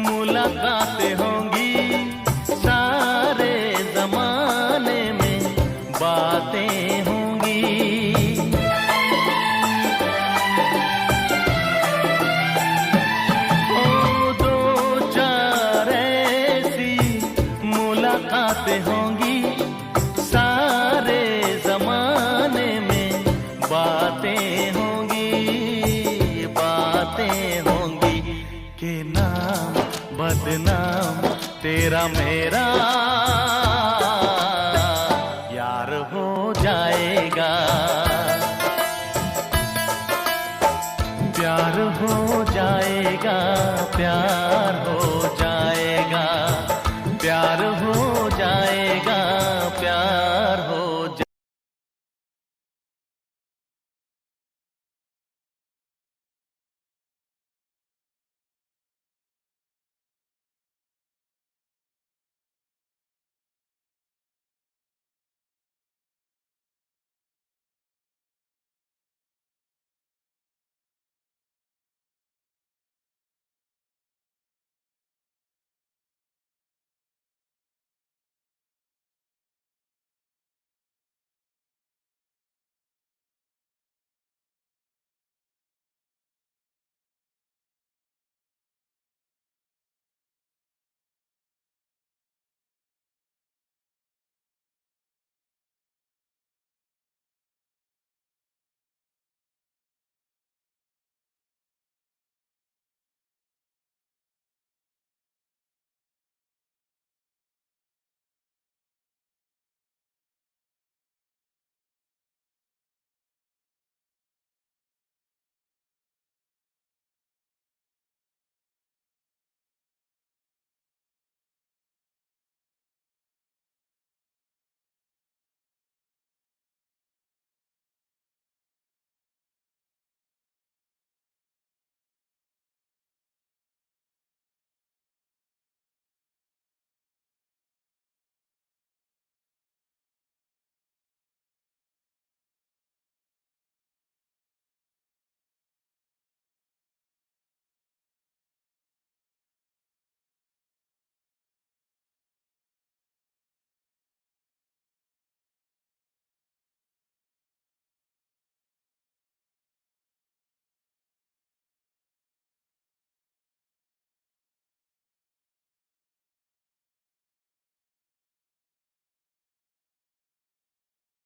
मुलाकातें होंगी, सारे जमाने में बातें होंगी। ओ दो चार ऐसी मुलाकातें होंगी, सारे जमाने में बातें होंगी, बातें होंगी के नाम बदनाम तेरा मेरा यार हो जाएगा, प्यार हो जाएगा, प्यार